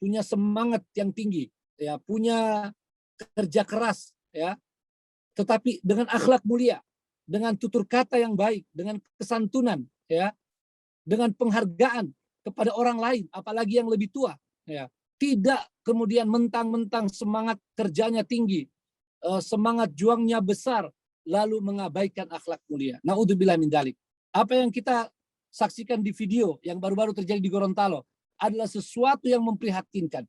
punya semangat yang tinggi, ya, punya kerja keras, ya, tetapi dengan akhlak mulia, dengan tutur kata yang baik, dengan kesantunan, ya, dengan penghargaan kepada orang lain, apalagi yang lebih tua, ya. Tidak kemudian mentang-mentang semangat kerjanya tinggi, semangat juangnya besar, lalu mengabaikan akhlak mulia. Naudzubillah min dzalik. Apa yang kita saksikan di video yang baru-baru terjadi di Gorontalo adalah sesuatu yang memprihatinkan.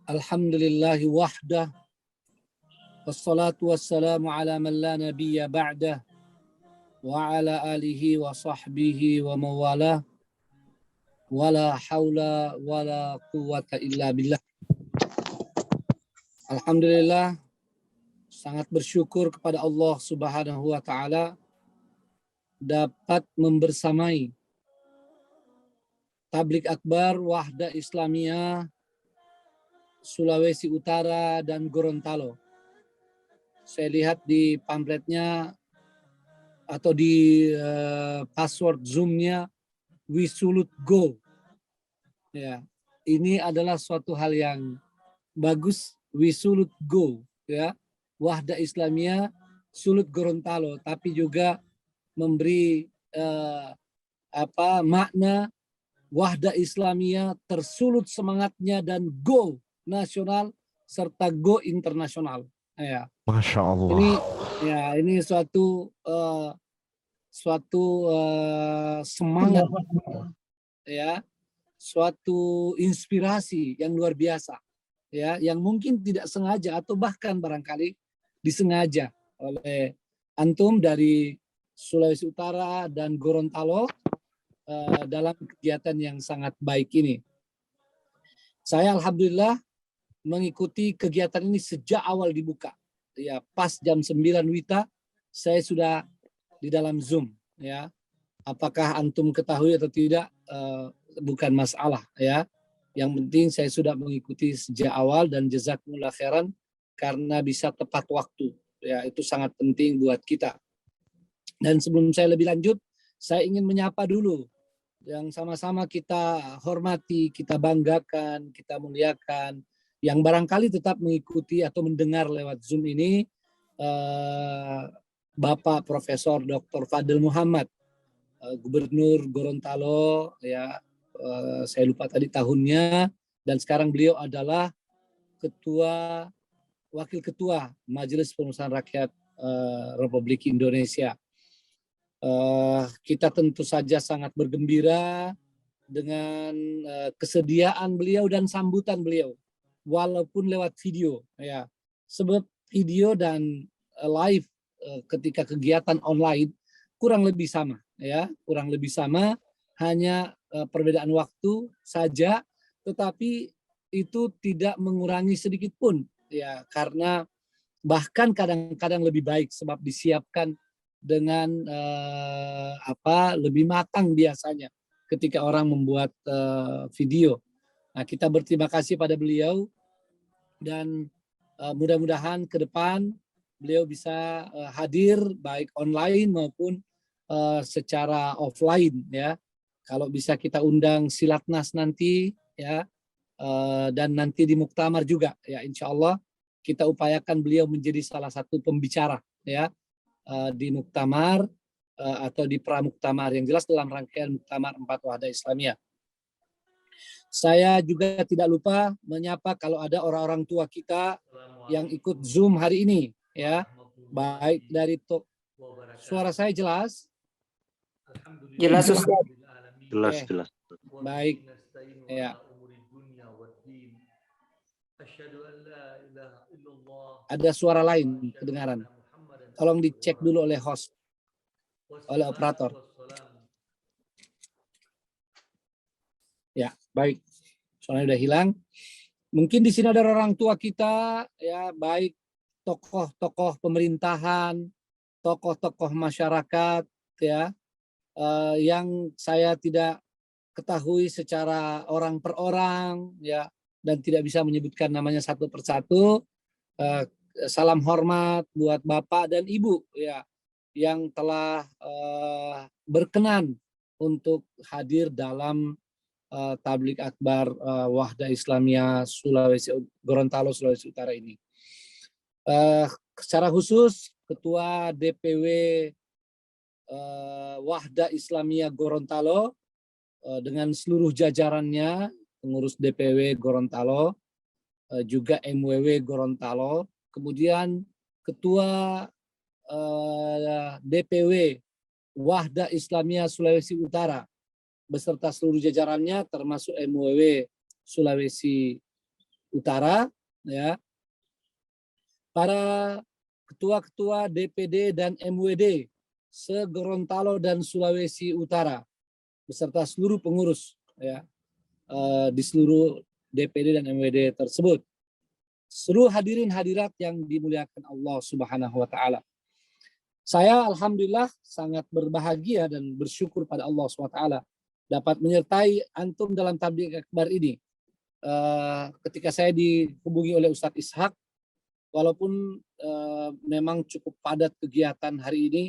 Alhamdulillahi wahdah, wassalatu wassalamu ala man la nabiyya ba'dah, wa ala alihi wa sahbihi wa mawalah, wala haula wala quwwata illa billah. Alhamdulillah, sangat bersyukur kepada Allah Subhanahu wa taala dapat membersamai Tabligh Akbar Wahda Islamiyah Sulawesi Utara dan Gorontalo. Saya lihat di pamfletnya atau di password Zoom-nya We Sulut Go. Ya, ini adalah suatu hal yang bagus. We Sulut Go, ya. Wahda Islamiyah Sulut Gorontalo, tapi juga memberi makna Wahda Islamiyah tersulut semangatnya dan go nasional serta go internasional. Ya. Masya Allah. Ini suatu semangat, ya, suatu inspirasi yang luar biasa, ya, yang mungkin tidak sengaja atau bahkan barangkali disengaja oleh antum dari Sulawesi Utara dan Gorontalo dalam kegiatan yang sangat baik ini. Saya alhamdulillah mengikuti kegiatan ini sejak awal dibuka. Ya, pas jam 9 WITA saya sudah di dalam Zoom, ya. Apakah antum ketahui atau tidak bukan masalah, ya. Yang penting saya sudah mengikuti sejak awal dan jazakumullah khairan karena bisa tepat waktu. Ya, itu sangat penting buat kita. Dan sebelum saya lebih lanjut, saya ingin menyapa dulu yang sama-sama kita hormati, kita banggakan, kita muliakan, yang barangkali tetap mengikuti atau mendengar lewat Zoom ini, Bapak Profesor Dr. Fadil Muhammad, Gubernur Gorontalo, ya, saya lupa tadi tahunnya, dan sekarang beliau adalah Wakil Ketua Majelis Pemusyawaratan Rakyat Republik Indonesia. Kita tentu saja sangat bergembira dengan kesediaan beliau dan sambutan beliau, walaupun lewat video, ya. Sebab video dan live ketika kegiatan online kurang lebih sama, ya, kurang lebih sama, hanya perbedaan waktu saja, tetapi itu tidak mengurangi sedikit pun, ya, karena bahkan kadang-kadang lebih baik sebab disiapkan dengan lebih matang biasanya ketika orang membuat video. Nah, kita berterima kasih pada beliau dan mudah-mudahan ke depan beliau bisa hadir baik online maupun secara offline, ya. Kalau bisa kita undang Silatnas nanti, ya, dan nanti di Muktamar juga, ya, insya Allah kita upayakan beliau menjadi salah satu pembicara, ya, di Muktamar atau di Pramuktamar, yang jelas dalam rangkaian Muktamar 4 Wahda Islamiyah. Saya juga tidak lupa menyapa kalau ada orang-orang tua kita yang ikut Zoom hari ini, ya, baik dari suara saya jelas? Jelas, Ustaz. Jelas. Baik, ya. Ada suara lain kedengaran. Tolong dicek dulu oleh host, oleh operator. Ya, baik. Soalnya udah hilang. Mungkin di sini ada orang tua kita, ya, baik tokoh-tokoh pemerintahan, tokoh-tokoh masyarakat, ya, yang saya tidak ketahui secara orang per orang, ya, dan tidak bisa menyebutkan namanya satu persatu. Salam hormat buat Bapak dan Ibu, ya, yang telah berkenan untuk hadir dalam tablik akbar Wahda Islamiyah Gorontalo Sulawesi Utara ini. Secara khusus Ketua DPW Wahda Islamiyah Gorontalo dengan seluruh jajarannya, pengurus DPW Gorontalo, juga MWW Gorontalo, kemudian Ketua DPW Wahda Islamiyah Sulawesi Utara beserta seluruh jajarannya termasuk MWW Sulawesi Utara, ya. Para ketua-ketua DPD dan MWD se-Gorontalo dan Sulawesi Utara beserta seluruh pengurus, ya, di seluruh DPD dan MWD tersebut. Seluruh hadirin hadirat yang dimuliakan Allah Subhanahu wa taala. Saya alhamdulillah sangat berbahagia dan bersyukur pada Allah SWT dapat menyertai antum dalam tabligh akbar ini. Ketika saya dihubungi oleh Ustadz Ishak, walaupun memang cukup padat kegiatan hari ini,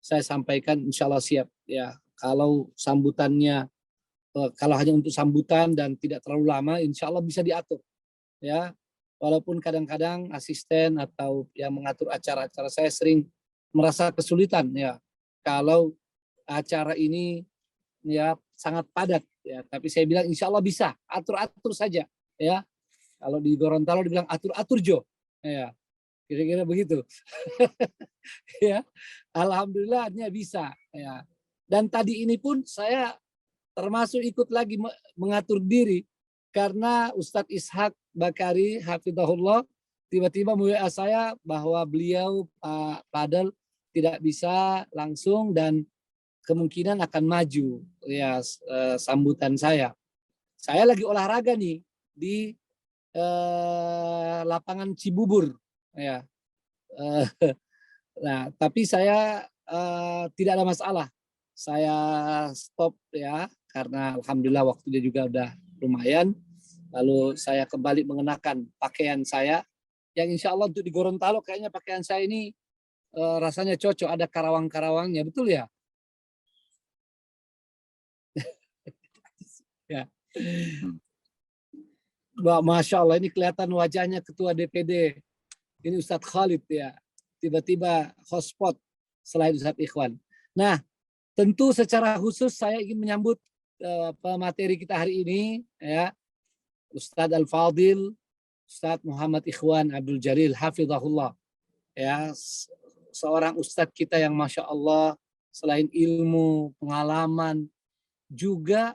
saya sampaikan insya Allah siap, ya. Kalau sambutannya, kalau hanya untuk sambutan dan tidak terlalu lama, insya Allah bisa diatur, ya. Walaupun kadang-kadang asisten atau yang mengatur acara-acara saya sering merasa kesulitan, ya, kalau acara ini, ya, sangat padat, ya. Tapi saya bilang insya Allah bisa, atur-atur saja, ya. Kalau di Gorontalo dibilang atur-atur Jo, ya, kira-kira begitu. Ya, alhamdulillahnya bisa, ya. Dan tadi ini pun saya termasuk ikut lagi mengatur diri karena Ustadz Ishak Bakari Hafizahullah tiba-tiba WA saya bahwa beliau Pak Fadel tidak bisa langsung dan kemungkinan akan maju, ya, sambutan saya. Saya lagi olahraga nih di lapangan Cibubur, ya. Nah, tapi saya tidak ada masalah. Saya stop, ya, karena alhamdulillah waktunya juga udah lumayan. Lalu saya kembali mengenakan pakaian saya yang insya Allah untuk di Gorontalo kayaknya pakaian saya ini rasanya cocok, ada karawang-karawangnya, betul ya? Ya. Masya Allah, ini kelihatan wajahnya Ketua DPD. Ini Ustadz Khalid, ya. Tiba-tiba hotspot selain Ustadz Ikhwan. Nah, tentu secara khusus saya ingin menyambut pemateri kita hari ini, ya, Ustadz Al-Fadil, Ustadz Muhammad Ikhwan Abdul Jalil Hafizahullah, ya, seorang ustadz kita yang Masya Allah selain ilmu, pengalaman, juga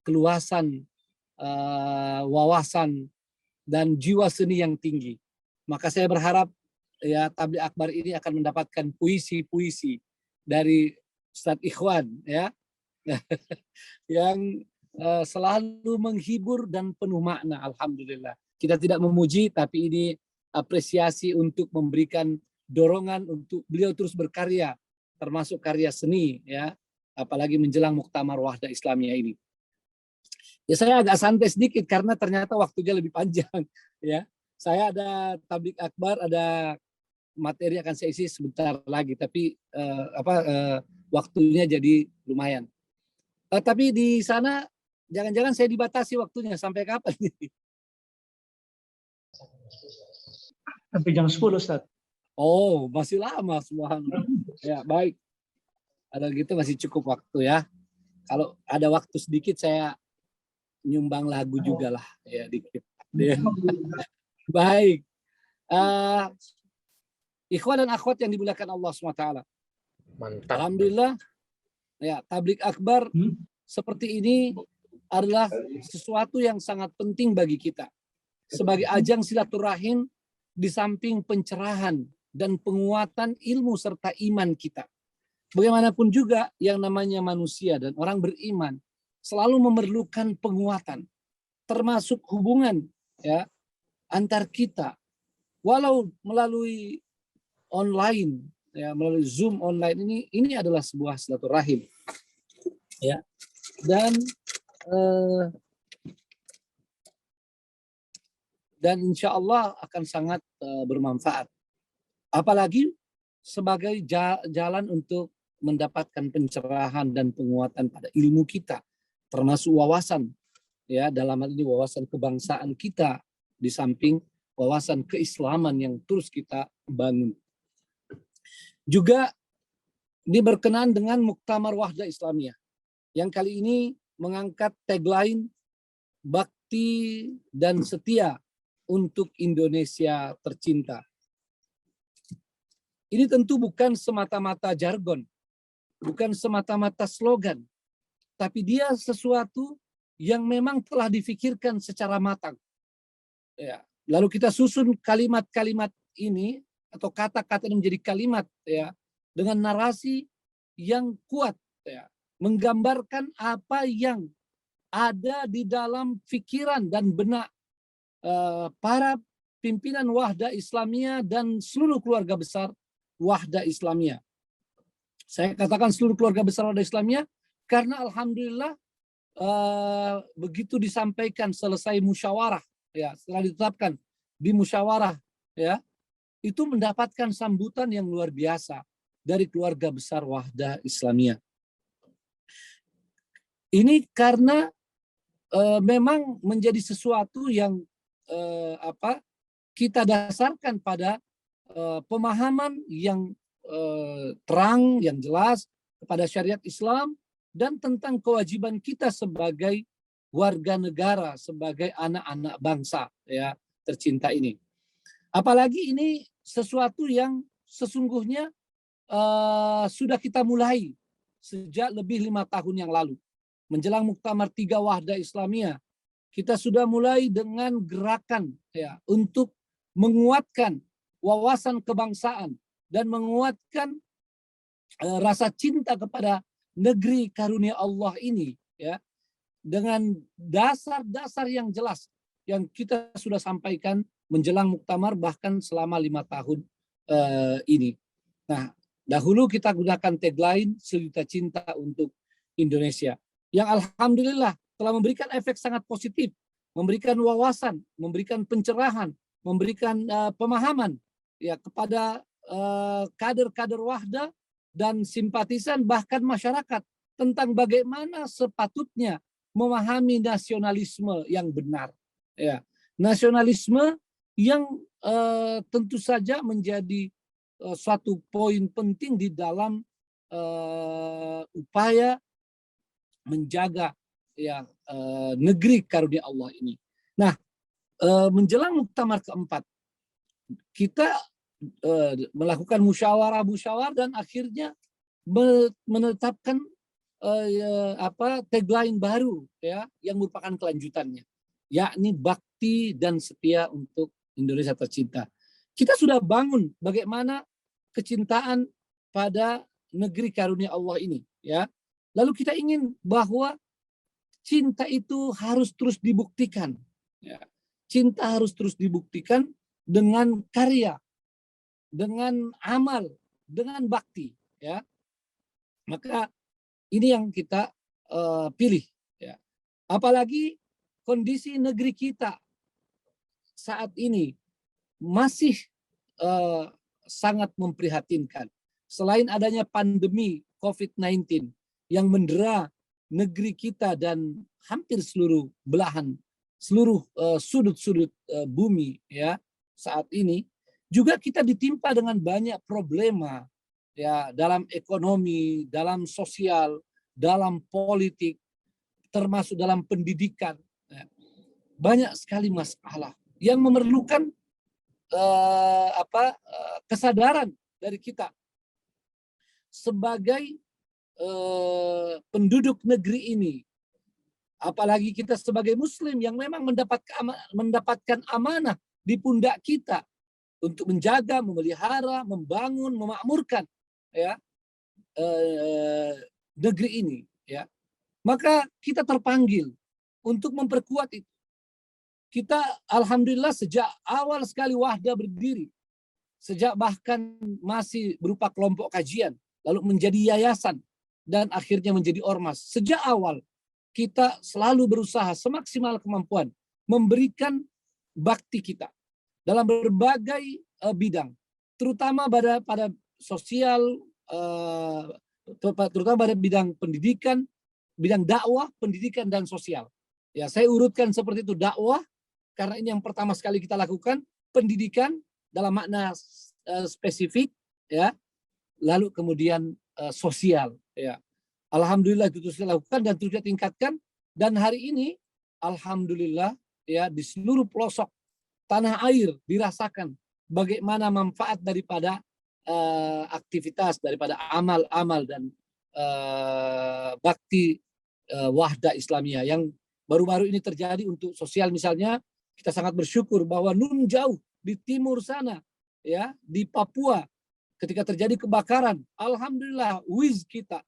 keluasan wawasan dan jiwa seni yang tinggi. Maka saya berharap, ya, tabligh akbar ini akan mendapatkan puisi-puisi dari Ustadz Ikhwan, ya, yang selalu menghibur dan penuh makna. Alhamdulillah. Kita tidak memuji, tapi ini apresiasi untuk memberikan dorongan untuk beliau terus berkarya, termasuk karya seni, ya, apalagi menjelang Muktamar Wahda Islamiyah ini. Ya, saya agak santai sedikit karena ternyata waktunya lebih panjang, ya. Saya ada tabligh akbar, ada materi akan saya isi sebentar lagi, tapi waktunya jadi lumayan. Tapi di sana jangan-jangan saya dibatasi waktunya sampai kapan nih? Sampai jam 10, Ustaz. Oh, masih lama, subhanallah. Ya, baik. Ada gitu masih cukup waktu, ya. Kalau ada waktu sedikit saya nyumbang lagu juga lah, ya, dikit. Ya. Baik. Ikhwan dan akhwat yang dimuliakan Allah SWT. Mantap. Alhamdulillah, ya, tabligh akbar seperti ini adalah sesuatu yang sangat penting bagi kita. Sebagai ajang silaturahim di samping pencerahan dan penguatan ilmu serta iman kita. Bagaimanapun juga yang namanya manusia dan orang beriman selalu memerlukan penguatan, termasuk hubungan, ya, antar kita. Walau melalui online, ya, melalui Zoom online ini adalah sebuah silaturahim, ya. Dan insya Allah akan sangat bermanfaat. Apalagi sebagai jalan untuk mendapatkan pencerahan dan penguatan pada ilmu kita, termasuk wawasan, ya, dalam hal ini wawasan kebangsaan kita, di samping wawasan keislaman yang terus kita bangun. Juga ini berkenaan dengan Muktamar Wahda Islamiyah yang kali ini mengangkat tagline bakti dan setia untuk Indonesia tercinta. Ini tentu bukan semata-mata jargon, bukan semata-mata slogan, tapi dia sesuatu yang memang telah difikirkan secara matang. Ya. Lalu kita susun kalimat-kalimat ini atau kata-kata ini menjadi kalimat, ya, dengan narasi yang kuat, ya, menggambarkan apa yang ada di dalam pikiran dan benak para pimpinan Wahda Islamiyah dan seluruh keluarga besar Wahda Islamiyah. Saya katakan seluruh keluarga besar Wahda Islamiyah karena alhamdulillah begitu disampaikan selesai musyawarah, ya, setelah ditetapkan di musyawarah, ya, itu mendapatkan sambutan yang luar biasa dari keluarga besar Wahda Islamiyah. Ini karena memang menjadi sesuatu yang kita dasarkan pada pemahaman yang terang, yang jelas kepada syariat Islam dan tentang kewajiban kita sebagai warga negara, sebagai anak-anak bangsa, ya, tercinta ini. Apalagi ini sesuatu yang sesungguhnya sudah kita mulai sejak lebih 5 tahun yang lalu. Menjelang Muktamar 3 Wahda Islamiyah, kita sudah mulai dengan gerakan, ya, untuk menguatkan wawasan kebangsaan dan menguatkan rasa cinta kepada negeri karunia Allah ini, ya, dengan dasar-dasar yang jelas yang kita sudah sampaikan menjelang Muktamar bahkan selama 5 tahun ini. Nah, dahulu kita gunakan tagline sejuta cinta untuk Indonesia, yang alhamdulillah telah memberikan efek sangat positif, memberikan wawasan, memberikan pencerahan, memberikan pemahaman, ya, kepada kader-kader Wahda dan simpatisan bahkan masyarakat tentang bagaimana sepatutnya memahami nasionalisme yang benar, ya, nasionalisme yang tentu saja menjadi suatu poin penting di dalam upaya menjaga, ya, negeri karunia Allah ini. Nah, menjelang Muktamar keempat, kita melakukan musyawarah dan akhirnya menetapkan tagline baru, ya, yang merupakan kelanjutannya, yakni bakti dan setia untuk Indonesia tercinta. Kita sudah bangun bagaimana kecintaan pada negeri karunia Allah ini, ya. Lalu kita ingin bahwa cinta itu harus terus dibuktikan, ya. Cinta harus terus dibuktikan dengan karya, dengan amal, dengan bakti, ya. Maka ini yang kita pilih, ya. Apalagi kondisi negeri kita saat ini masih sangat memprihatinkan. Selain adanya pandemi COVID-19 yang mendera negeri kita dan hampir seluruh belahan, seluruh sudut-sudut bumi, ya, saat ini, juga kita ditimpa dengan banyak problema, ya, dalam ekonomi, dalam sosial, dalam politik, termasuk dalam pendidikan, ya. Banyak sekali masalah yang memerlukan kesadaran dari kita sebagai penduduk negeri ini, apalagi kita sebagai Muslim yang memang mendapatkan amanah di pundak kita untuk menjaga, memelihara, membangun, memakmurkan, ya, negeri ini, ya. Maka kita terpanggil untuk memperkuat itu. Kita alhamdulillah sejak awal sekali Wahda berdiri, sejak bahkan masih berupa kelompok kajian, lalu menjadi yayasan, dan akhirnya menjadi ormas. Sejak awal kita selalu berusaha semaksimal kemampuan memberikan bakti kita dalam berbagai bidang, terutama pada sosial, terutama pada bidang pendidikan, bidang dakwah, pendidikan dan sosial. Ya, saya urutkan seperti itu, dakwah karena ini yang pertama sekali kita lakukan, pendidikan dalam makna spesifik, ya, lalu kemudian sosial, ya. Alhamdulillah itu terus dilakukan dan terus kita tingkatkan, dan hari ini alhamdulillah ya di seluruh pelosok tanah air dirasakan bagaimana manfaat daripada aktivitas, daripada amal-amal dan bakti Wahda Islamiyah yang baru-baru ini terjadi untuk sosial. Misalnya kita sangat bersyukur bahwa nun jauh di timur sana, ya, di Papua, ketika terjadi kebakaran, alhamdulillah WIZ kita,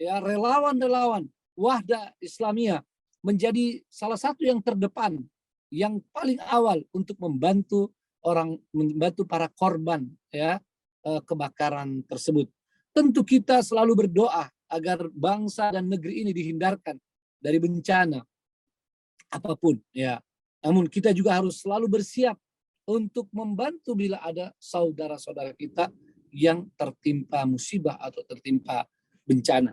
ya, relawan-relawan Wahda Islamiyah menjadi salah satu yang terdepan, yang paling awal untuk membantu para korban, ya, kebakaran tersebut. Tentu kita selalu berdoa agar bangsa dan negeri ini dihindarkan dari bencana apapun, ya. Namun kita juga harus selalu bersiap untuk membantu bila ada saudara-saudara kita yang tertimpa musibah atau tertimpa bencana.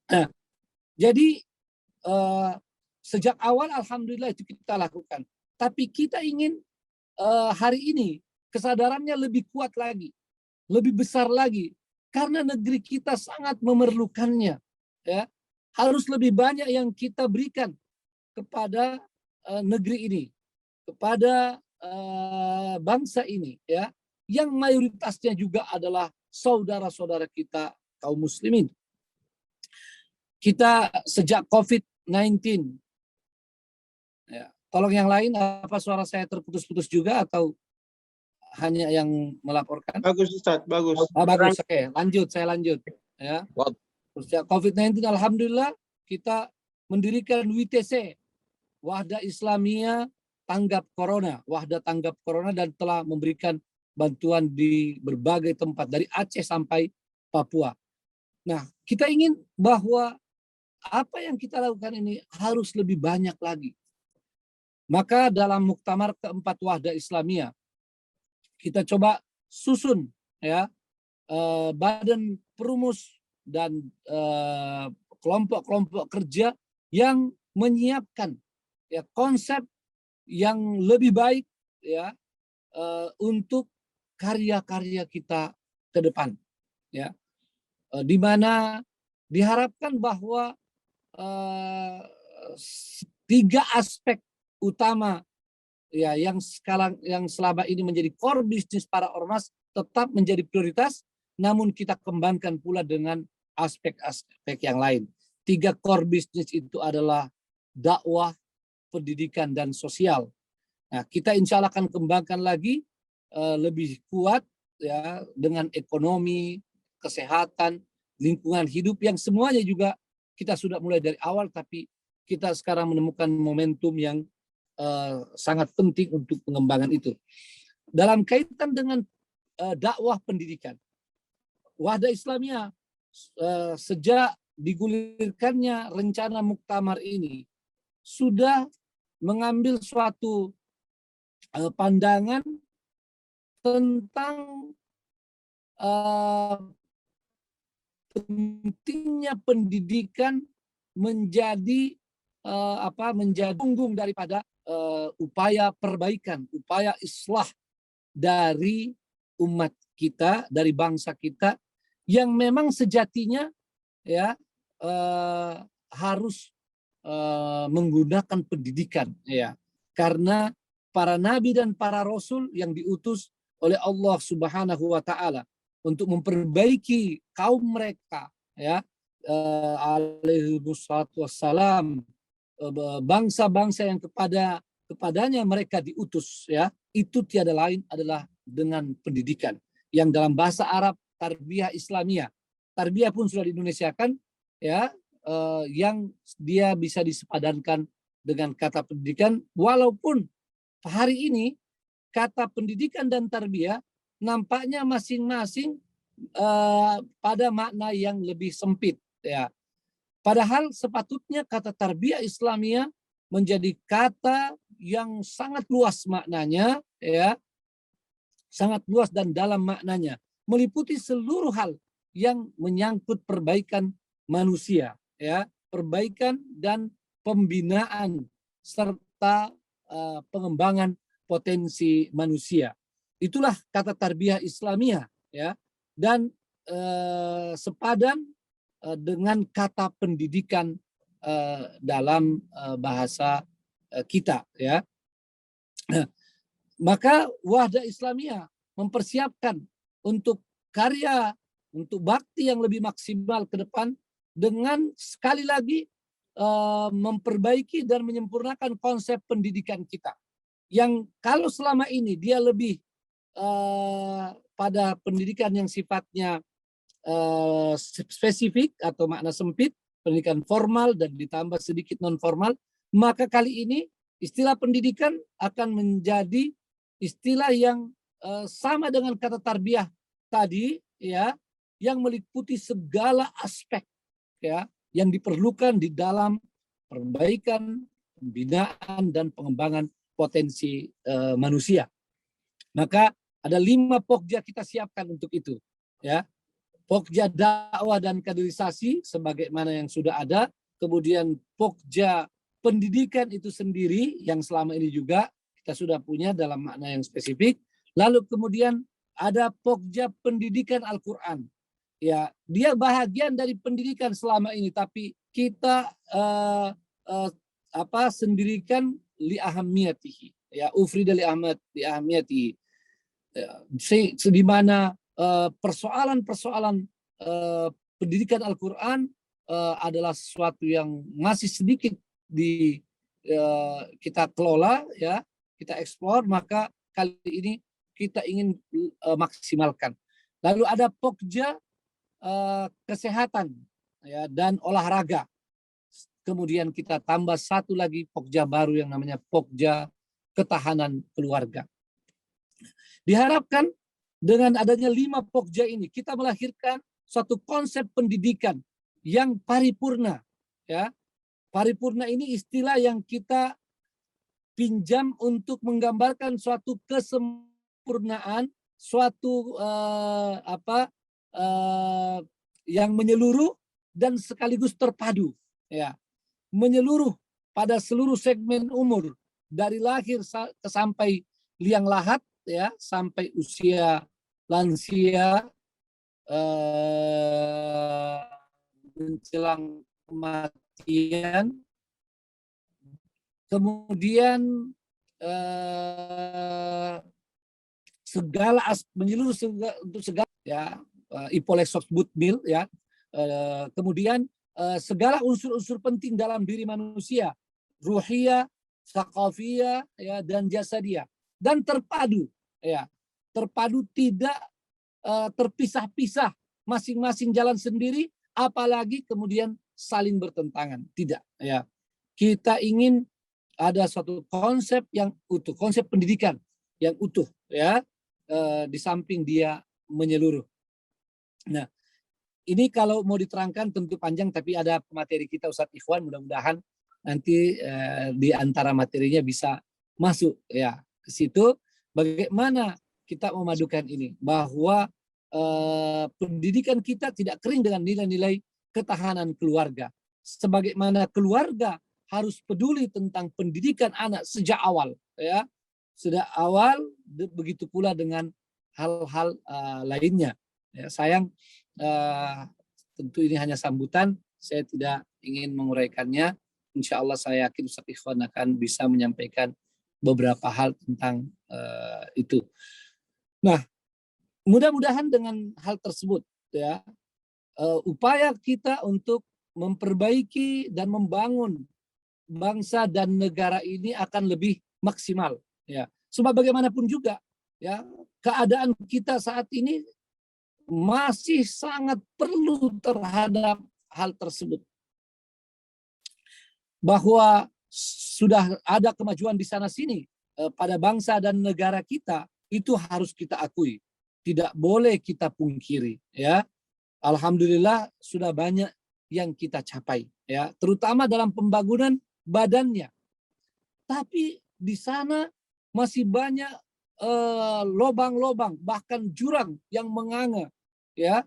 Nah, jadi sejak awal alhamdulillah itu kita lakukan. Tapi kita ingin hari ini kesadarannya lebih kuat lagi, lebih besar lagi, karena negeri kita sangat memerlukannya. Ya, harus lebih banyak yang kita berikan kepada negeri ini, kepada bangsa ini, ya, yang mayoritasnya juga adalah saudara-saudara kita kaum muslimin. Kita sejak COVID-19, ya, tolong yang lain, apa suara saya terputus-putus juga atau hanya yang melaporkan? Bagus Ustaz, bagus. Bagus, oke. Saya lanjut. Ya. Sejak COVID-19, alhamdulillah kita mendirikan WTC, Wahda Islamiyah Tanggap Corona, Wahda Tanggap Corona, dan telah memberikan bantuan di berbagai tempat dari Aceh sampai Papua. Nah, kita ingin bahwa apa yang kita lakukan ini harus lebih banyak lagi. Maka dalam muktamar keempat Wahda Islamiyah kita coba susun, ya, badan perumus dan kelompok-kelompok kerja yang menyiapkan, ya, konsep yang lebih baik, ya, untuk karya-karya kita ke depan, ya, di mana diharapkan bahwa 3 aspek utama, ya, yang selama ini menjadi core bisnis para ormas tetap menjadi prioritas, namun kita kembangkan pula dengan aspek-aspek yang lain. 3 core bisnis itu adalah dakwah, pendidikan, dan sosial. Nah, kita insya Allah akan kembangkan lagi lebih kuat, ya, dengan ekonomi, kesehatan, lingkungan hidup yang semuanya juga kita sudah mulai dari awal, tapi kita sekarang menemukan momentum yang sangat penting untuk pengembangan itu. Dalam kaitan dengan dakwah pendidikan, Wahda Islamiyah sejak digulirkannya rencana muktamar ini sudah mengambil suatu pandangan tentang pentingnya pendidikan menjadi menjadi punggung daripada upaya perbaikan, upaya islah dari umat kita, dari bangsa kita, yang memang sejatinya, ya, harus menggunakan pendidikan, ya, karena para nabi dan para rasul yang diutus oleh Allah Subhanahu wa taala untuk memperbaiki kaum mereka, ya, alaihi wassalam, bangsa-bangsa yang kepadanya mereka diutus, ya, itu tiada lain adalah dengan pendidikan yang dalam bahasa Arab tarbiyah Islamiyah. Tarbiyah pun sudah diindonesiakan, ya, yang dia bisa disepadankan dengan kata pendidikan, walaupun hari ini kata pendidikan dan tarbiyah nampaknya masing-masing pada makna yang lebih sempit, ya. Padahal sepatutnya kata tarbiyah Islamiyah menjadi kata yang sangat luas maknanya, ya, sangat luas dan dalam maknanya, meliputi seluruh hal yang menyangkut perbaikan manusia, ya, perbaikan dan pembinaan serta pengembangan potensi manusia. Itulah kata tarbiyah Islamiyah, ya, dan sepadan dengan kata pendidikan dalam bahasa kita, ya. Maka Wahdah Islamiyah mempersiapkan untuk karya, untuk bakti yang lebih maksimal ke depan dengan sekali lagi memperbaiki dan menyempurnakan konsep pendidikan kita. Yang kalau selama ini dia lebih pada pendidikan yang sifatnya spesifik atau makna sempit, pendidikan formal dan ditambah sedikit non formal, maka kali ini istilah pendidikan akan menjadi istilah yang sama dengan kata tarbiyah tadi, ya, yang meliputi segala aspek, ya, yang diperlukan di dalam perbaikan, pembinaan dan pengembangan potensi manusia. Maka ada 5 pokja kita siapkan untuk itu, ya. Pokja dakwah dan kaderisasi sebagaimana yang sudah ada, kemudian pokja pendidikan itu sendiri yang selama ini juga kita sudah punya dalam makna yang spesifik. Lalu kemudian ada pokja pendidikan Al-Quran. Ya, dia bahagian dari pendidikan selama ini, tapi kita sendirikan li ahamiyatihi, ya, ufrida li ahamiyatihi, di mana persoalan-persoalan pendidikan Al-Quran adalah sesuatu yang masih sedikit kita kelola, ya, kita eksplor, maka kali ini kita ingin maksimalkan. Lalu ada pokja kesehatan, ya, dan olahraga. Kemudian kita tambah satu lagi pokja baru yang namanya pokja ketahanan keluarga. Diharapkan dengan adanya 5 pokja ini kita melahirkan suatu konsep pendidikan yang paripurna, ya. Paripurna ini istilah yang kita pinjam untuk menggambarkan suatu kesempurnaan, suatu yang menyeluruh dan sekaligus terpadu, ya, menyeluruh pada seluruh segmen umur dari lahir sampai liang lahat, ya, sampai usia lansia, menjelang kematian, kemudian menyeluruh untuk segala, ya, Ipolexos Butmil, ya, kemudian segala unsur-unsur penting dalam diri manusia, ruhiyah, thaqafiyah, ya, dan jasadiyah, dan terpadu, ya, terpadu, tidak terpisah-pisah, masing-masing jalan sendiri, apalagi kemudian saling bertentangan, tidak, ya. Kita ingin ada suatu konsep yang utuh, konsep pendidikan yang utuh, ya, di samping dia menyeluruh. Nah, ini kalau mau diterangkan tentu panjang, tapi ada materi kita Ustadz Ikhwan, mudah-mudahan nanti di antara materinya bisa masuk, ya, ke situ. Bagaimana kita memadukan ini, bahwa pendidikan kita tidak kering dengan nilai-nilai ketahanan keluarga. Sebagaimana keluarga harus peduli tentang pendidikan anak sejak awal, ya, sejak awal, begitu pula dengan hal-hal lainnya. Ya, sayang, tentu ini hanya sambutan, saya tidak ingin menguraikannya. Insya Allah saya yakin Ustadz Ikhwan akan bisa menyampaikan beberapa hal tentang itu. Nah, mudah-mudahan dengan hal tersebut, ya, upaya kita untuk memperbaiki dan membangun bangsa dan negara ini akan lebih maksimal, ya. Sebab bagaimanapun juga, ya, keadaan kita saat ini masih sangat perlu terhadap hal tersebut. Bahwa sudah ada kemajuan di sana sini pada bangsa dan negara kita, itu harus kita akui, tidak boleh kita pungkiri, ya. Alhamdulillah sudah banyak yang kita capai, ya, terutama dalam pembangunan badannya. Tapi di sana masih banyak lobang-lobang bahkan jurang yang menganga ya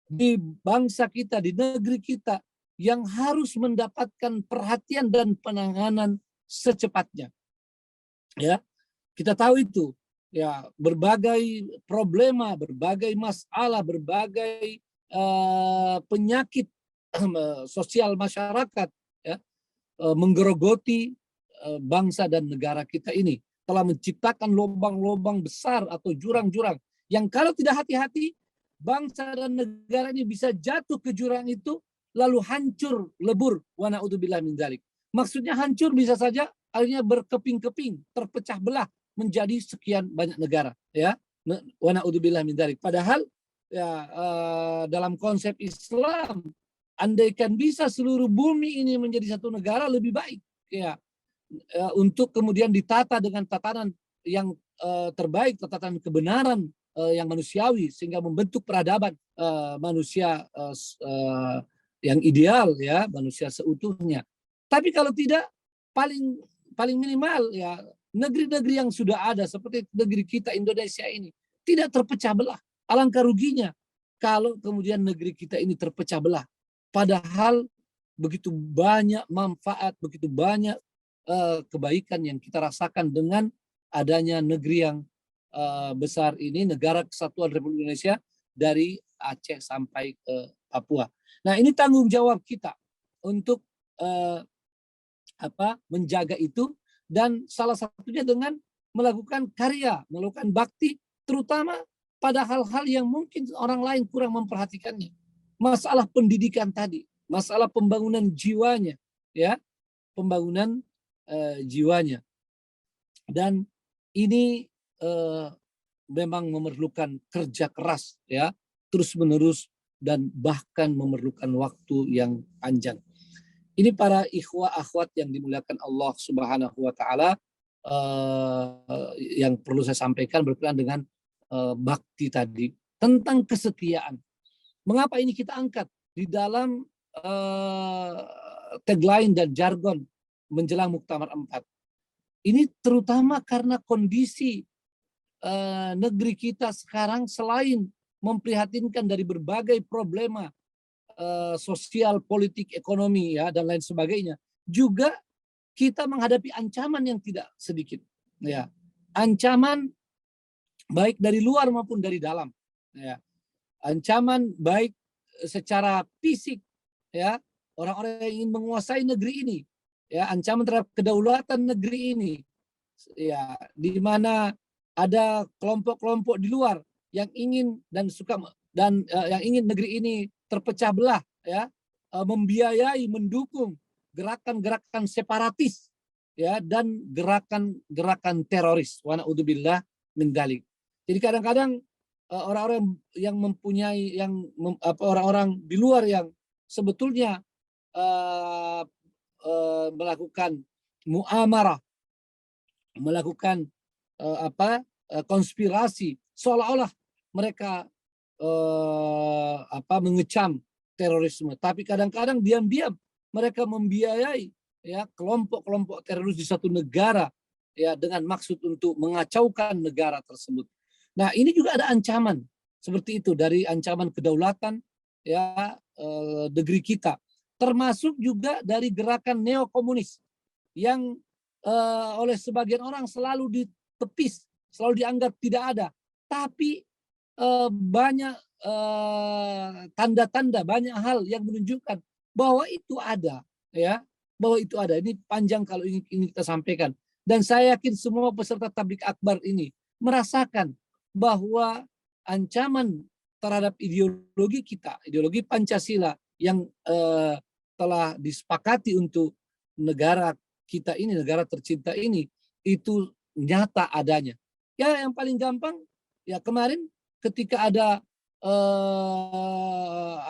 di bangsa kita, di negeri kita yang harus mendapatkan perhatian dan penanganan secepatnya. Ya, kita tahu itu. Ya, berbagai problema, berbagai masalah, berbagai penyakit sosial masyarakat ya menggerogoti bangsa dan negara kita ini, telah menciptakan lubang-lubang besar atau jurang-jurang yang kalau tidak hati-hati bangsa dan negara ini bisa jatuh ke jurang itu lalu hancur lebur, wa na'udzubillah min dzalik. Maksudnya hancur bisa saja akhirnya berkeping-keping, terpecah belah menjadi sekian banyak negara ya, wa na'udzubillah min dzalik. Padahal ya dalam konsep Islam andaikan bisa seluruh bumi ini menjadi satu negara lebih baik ya, untuk kemudian ditata dengan tatanan yang terbaik, tatanan kebenaran yang manusiawi sehingga membentuk peradaban manusia yang ideal ya, manusia seutuhnya. Tapi kalau tidak, paling minimal ya negeri-negeri yang sudah ada seperti negeri kita Indonesia ini tidak terpecah belah. Alangkah ruginya kalau kemudian negeri kita ini terpecah belah. Padahal begitu banyak manfaat, begitu banyak kebaikan yang kita rasakan dengan adanya negeri yang besar ini, Negara Kesatuan Republik Indonesia dari Aceh sampai ke Papua. Nah, ini tanggung jawab kita untuk menjaga itu, dan salah satunya dengan melakukan karya, melakukan bakti, terutama pada hal-hal yang mungkin orang lain kurang memperhatikannya. Masalah pendidikan tadi, masalah pembangunan jiwanya, ya, pembangunan jiwanya, dan ini memang memerlukan kerja keras, ya, terus-menerus dan bahkan memerlukan waktu yang panjang. Ini para ikhwah akhwat yang dimuliakan Allah Subhanahu wa taala, yang perlu saya sampaikan berkenaan dengan bakti tadi tentang kesetiaan. Mengapa ini kita angkat di dalam tagline dan jargon menjelang Muktamar 4? Ini terutama karena kondisi negeri kita sekarang selain memprihatinkan dari berbagai problema sosial, politik, ekonomi, ya, dan lain sebagainya, juga kita menghadapi ancaman yang tidak sedikit, ya, ancaman baik dari luar maupun dari dalam, ya, ancaman baik secara fisik, ya, orang-orang yang ingin menguasai negeri ini, ya, ancaman terhadap kedaulatan negeri ini, ya, di mana ada kelompok-kelompok di luar yang ingin dan suka dan yang ingin negeri ini terpecah belah, ya, membiayai, mendukung gerakan-gerakan separatis, ya, dan gerakan-gerakan teroris. Wa na'udzubillah min dzalik. Jadi kadang-kadang orang-orang yang mempunyai orang-orang di luar yang sebetulnya melakukan muamarah, melakukan konspirasi, seolah-olah mereka mengecam terorisme, tapi kadang-kadang diam-diam mereka membiayai, ya, kelompok-kelompok teroris di satu negara, ya, dengan maksud untuk mengacaukan negara tersebut. Nah, ini juga ada ancaman seperti itu dari ancaman kedaulatan, ya, negeri kita, termasuk juga dari gerakan neokomunis yang oleh sebagian orang selalu ditepis, selalu dianggap tidak ada, tapi banyak tanda-tanda, banyak hal yang menunjukkan bahwa itu ada, ya, bahwa itu ada. Ini panjang kalau ini kita sampaikan, dan saya yakin semua peserta tablik akbar ini merasakan bahwa ancaman terhadap ideologi kita, ideologi Pancasila yang telah disepakati untuk negara kita ini, negara tercinta ini, itu nyata adanya. Ya, yang paling gampang, ya, kemarin ketika ada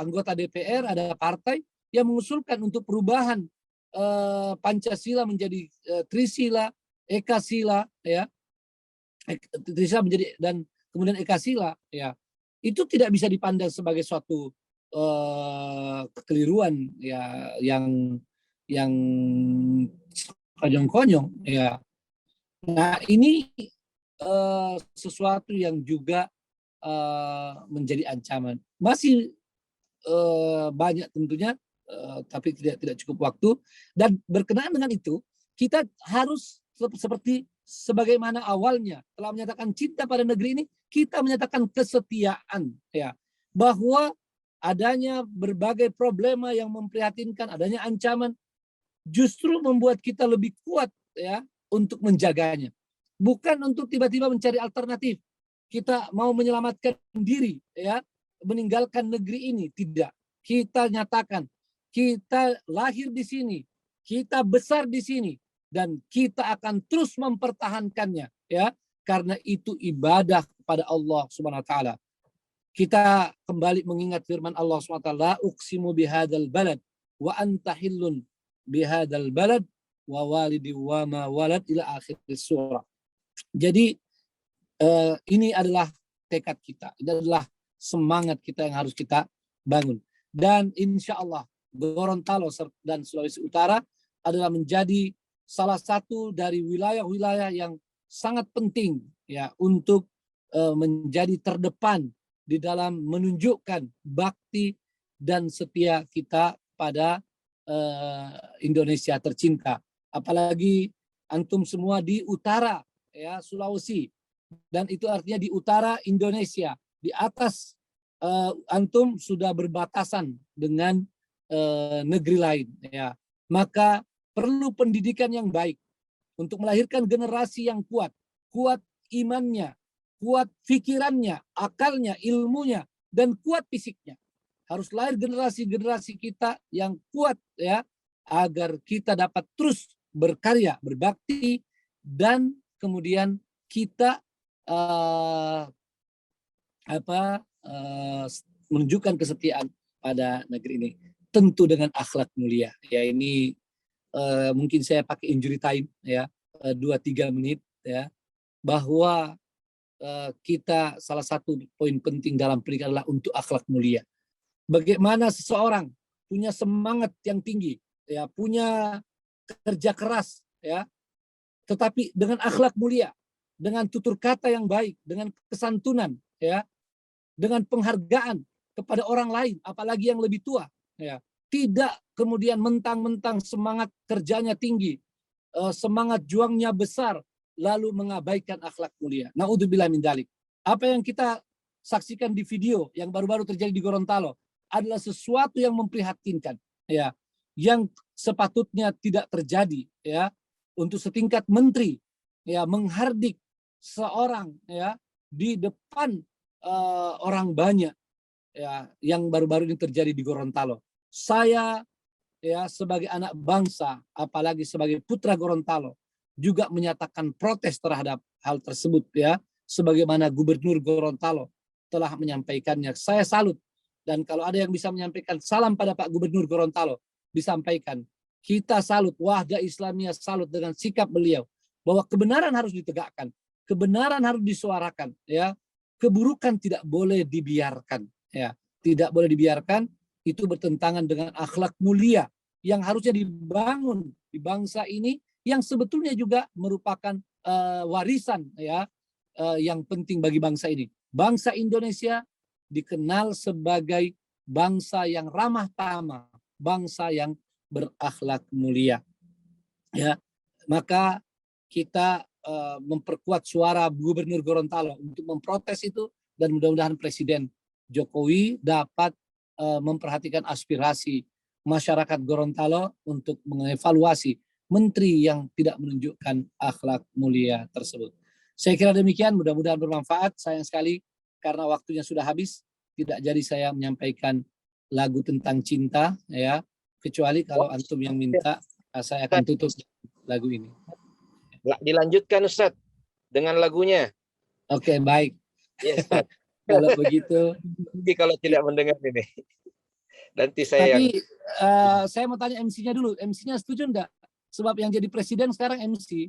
anggota DPR, ada partai yang mengusulkan untuk perubahan Pancasila menjadi Trisila, Ekasila, ya, Trisila menjadi dan kemudian Ekasila, ya, itu tidak bisa dipandang sebagai suatu kekeliruan, ya, yang konyong-konyong, ya. Nah, ini sesuatu yang juga menjadi ancaman. Masih banyak tentunya, tapi tidak cukup waktu. Dan berkenaan dengan itu, kita harus seperti sebagaimana awalnya telah menyatakan cinta pada negeri ini, kita menyatakan kesetiaan, ya, bahwa adanya berbagai problema yang memprihatinkan, adanya ancaman, justru membuat kita lebih kuat, ya, untuk menjaganya. Bukan untuk tiba-tiba mencari alternatif. Kita mau menyelamatkan diri, ya, meninggalkan negeri ini, tidak. Kita nyatakan kita lahir di sini, kita besar di sini, dan kita akan terus mempertahankannya, ya, karena itu ibadah kepada Allah Subhanahu wa taala. Kita kembali mengingat firman Allah Subhanahu wa taala, uqsimu bihadzal balad wa anta hillun bihadzal balad wa walidi wa ma walad ila akhir surah. Jadi ini adalah tekad kita, ini adalah semangat kita yang harus kita bangun. Dan insya Allah Gorontalo dan Sulawesi Utara adalah menjadi salah satu dari wilayah-wilayah yang sangat penting, ya, untuk menjadi terdepan di dalam menunjukkan bakti dan setia kita pada Indonesia tercinta. Apalagi antum semua di utara, ya, Sulawesi, dan itu artinya di utara Indonesia, di atas antum sudah berbatasan dengan negeri lain, ya. Maka perlu pendidikan yang baik untuk melahirkan generasi yang kuat, kuat imannya, kuat pikirannya, akalnya, ilmunya, dan kuat fisiknya. Harus lahir generasi-generasi kita yang kuat, ya, agar kita dapat terus berkarya, berbakti, dan kemudian kita menunjukkan kesetiaan pada negeri ini, tentu dengan akhlak mulia. Ya, ini mungkin saya pakai injury time, ya, 2-3 menit, ya, bahwa kita salah satu poin penting dalam pendidikan adalah untuk akhlak mulia. Bagaimana seseorang punya semangat yang tinggi, ya, punya kerja keras, ya, tetapi dengan akhlak mulia, dengan tutur kata yang baik, dengan kesantunan, ya, dengan penghargaan kepada orang lain, apalagi yang lebih tua, ya. Tidak kemudian mentang-mentang semangat kerjanya tinggi, semangat juangnya besar, lalu mengabaikan akhlak mulia. Naudzubillah min dzalik. Apa yang kita saksikan di video yang baru-baru terjadi di Gorontalo adalah sesuatu yang memprihatinkan, ya, yang sepatutnya tidak terjadi, ya, untuk setingkat menteri, ya, menghardik seorang, ya, di depan orang banyak, ya, yang baru-baru ini terjadi di Gorontalo. Saya, ya, sebagai anak bangsa, apalagi sebagai putra Gorontalo, juga menyatakan protes terhadap hal tersebut, ya, sebagaimana Gubernur Gorontalo telah menyampaikannya. Saya salut, dan kalau ada yang bisa menyampaikan salam pada Pak Gubernur Gorontalo, disampaikan. Kita salut, Wahda Islamiyah salut dengan sikap beliau bahwa kebenaran harus ditegakkan, kebenaran harus disuarakan, ya, keburukan tidak boleh dibiarkan, ya, tidak boleh dibiarkan. Itu bertentangan dengan akhlak mulia yang harusnya dibangun di bangsa ini, yang sebetulnya juga merupakan warisan, ya, yang penting bagi bangsa ini. Bangsa Indonesia dikenal sebagai bangsa yang ramah tamah, bangsa yang berakhlak mulia, ya. Maka kita memperkuat suara Gubernur Gorontalo untuk memprotes itu, dan mudah-mudahan Presiden Jokowi dapat memperhatikan aspirasi masyarakat Gorontalo untuk mengevaluasi menteri yang tidak menunjukkan akhlak mulia tersebut. Saya kira demikian, mudah-mudahan bermanfaat. Sayang sekali karena waktunya sudah habis, tidak jadi saya menyampaikan lagu tentang cinta, ya, kecuali kalau antum yang minta, saya akan tutup lagu ini. Dilanjutkan Ustadz dengan lagunya. Oke, baik. Yes, Ustadz. Kalau begitu. Tapi kalau tidak mendengar ini, nanti saya. Tapi saya mau tanya MC-nya dulu. MC-nya setuju enggak? Sebab yang jadi presiden sekarang MC.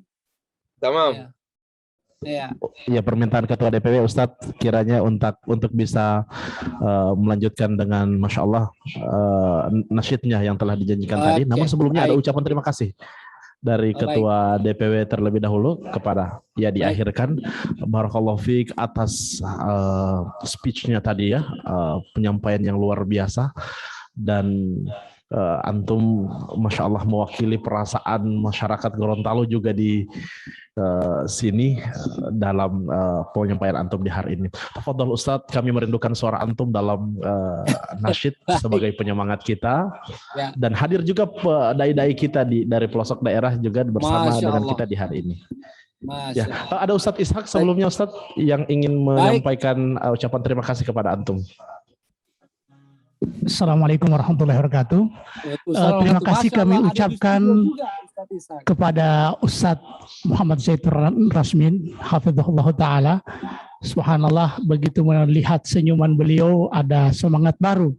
Tamam. Ya. Ya, permintaan Ketua DPW Ustadz kiranya untuk bisa melanjutkan dengan Masya Allah nasyidnya yang telah dijanjikan tadi. Namun sebelumnya ada ucapan terima kasih dari baik. Ketua DPW terlebih dahulu kepada ya Baik. diakhirkan. Barakallahu fiik atas speech-nya tadi ya, penyampaian yang luar biasa dan antum Masya Allah mewakili perasaan masyarakat Gorontalo juga di sini dalam penyampaian antum di hari ini. Tafadhol Ustadz, kami merindukan suara antum dalam nasyid sebagai penyemangat kita. Ya. Dan hadir juga dai-dai kita dari pelosok daerah juga bersama Masya dengan Allah. kita di hari ini. Masya Ya, Allah. ada Ustadz Ishak sebelumnya Ustadz yang ingin menyampaikan ucapan terima kasih kepada antum. Assalamualaikum warahmatullahi wabarakatuh. Terima kasih kami ucapkan kepada Ustadz Muhammad Zaitun Rasmin, hafizahullah ta'ala. Subhanallah, begitu melihat senyuman beliau, ada semangat baru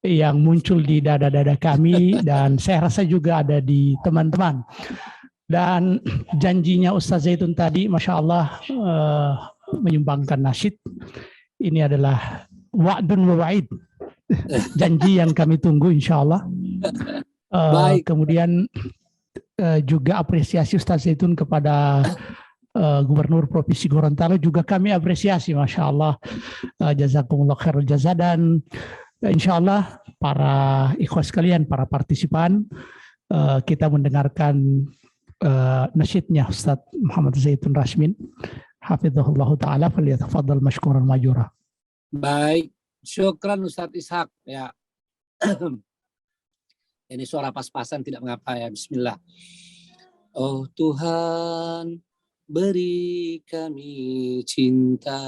yang muncul di dada-dada kami, dan saya rasa juga ada di teman-teman. Dan janjinya Ustadz Zaitun tadi, Masya Allah, menyumbangkan nasyid. Ini adalah wa'dun wa wa'id. Janji yang kami tunggu insya Allah. Kemudian juga apresiasi Ustaz Zaitun kepada Gubernur Provinsi Gorontalo juga kami apresiasi, Masya Allah. Jazakumullah khairul jaza. Dan insya Allah para ikhwas sekalian, para partisipan, kita mendengarkan nasyidnya Ustaz Muhammad Zaitun Rasmin, hafizahullah ta'ala, falyatafaddal mashkuran majura. Baik. Syukran Ustadz Ishak ya. Ini suara pas-pasan tidak mengapa ya. Bismillah. Oh Tuhan, beri kami cinta,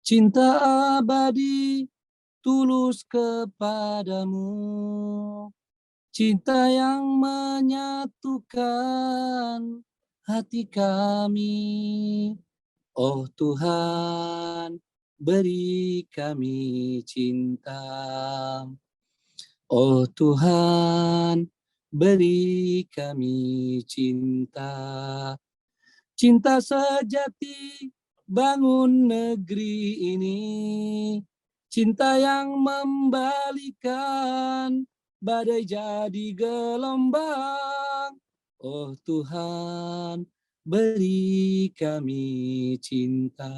cinta abadi tulus kepadamu, cinta yang menyatukan hati kami. Oh Tuhan, beri kami cinta. Oh Tuhan, beri kami cinta. Cinta sejati bangun negeri ini. Cinta yang membalikan badai jadi gelombang. Oh Tuhan, beri kami cinta.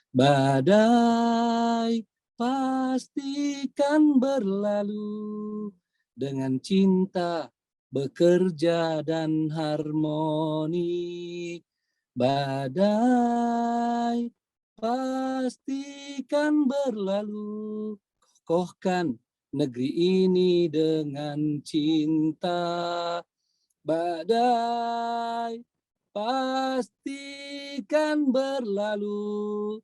Badai pastikan berlalu, dengan cinta bekerja dan harmoni. Badai pastikan berlalu, kokohkan negeri ini dengan cinta. Badai pastikan berlalu,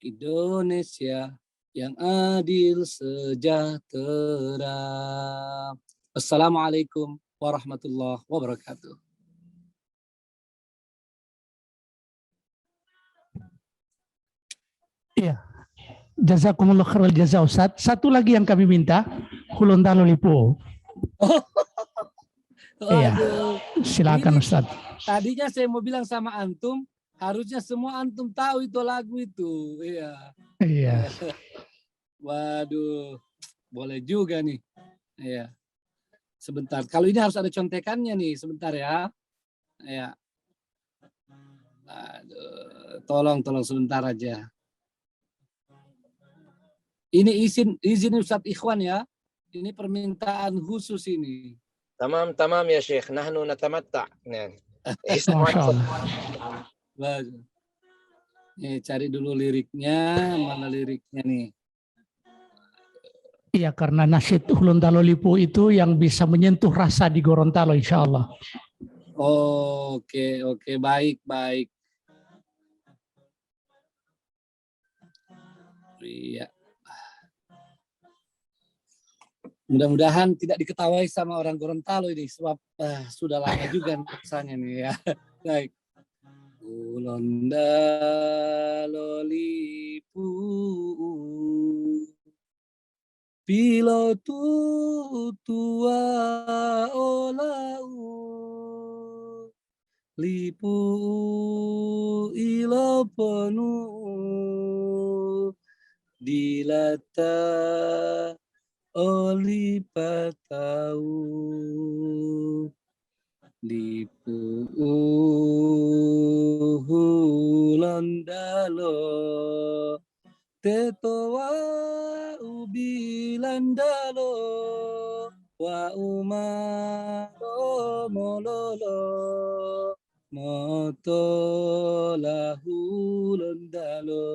Indonesia yang adil sejahtera. Assalamualaikum warahmatullahi wabarakatuh. Iya. Jazakumullah khairul jaza Ustaz. Satu lagi yang kami minta, Gorontalo Lipo. Iya. Silakan Ustaz. Tadinya saya mau bilang sama antum, harusnya semua antum tahu itu lagu itu. Iya. Iya. Waduh, boleh juga nih. Iya. Sebentar. Kalau ini harus ada contekannya nih, sebentar ya. Iya. Aduh, tolong sebentar aja. Ini izin Ustadz Ikhwan ya. Ini permintaan khusus ini. Tamam ya Syekh, nahnu natamatta'. Masya Allah. Bagus. Nih, cari dulu liriknya, mana liriknya nih? Iya, karena nasyid Gorontalo Lipo itu yang bisa menyentuh rasa di Gorontalo, insya Allah. Oke, baik. Iya. Mudah-mudahan tidak diketahui sama orang Gorontalo ini, sebab sudah lama juga rasanya nih ya. Baik. Gorontalo Lipo, pilotu tua olau, Lipo ilo penuh dilata oli patau lipu landalo tetoa ubi landalo wa umaro mololo moto lahu landalo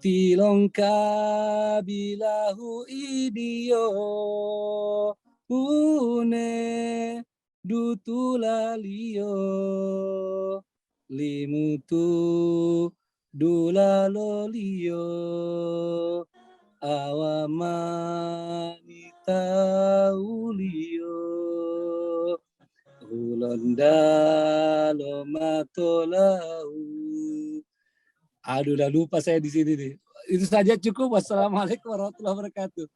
tilongka bilahu idio une dutulalio limutu dulalolio awamanita ulio ulondalo matolau. Aduh, udah lupa saya di sini nih. Itu saja cukup. Wassalamualaikum warahmatullahi wabarakatuh.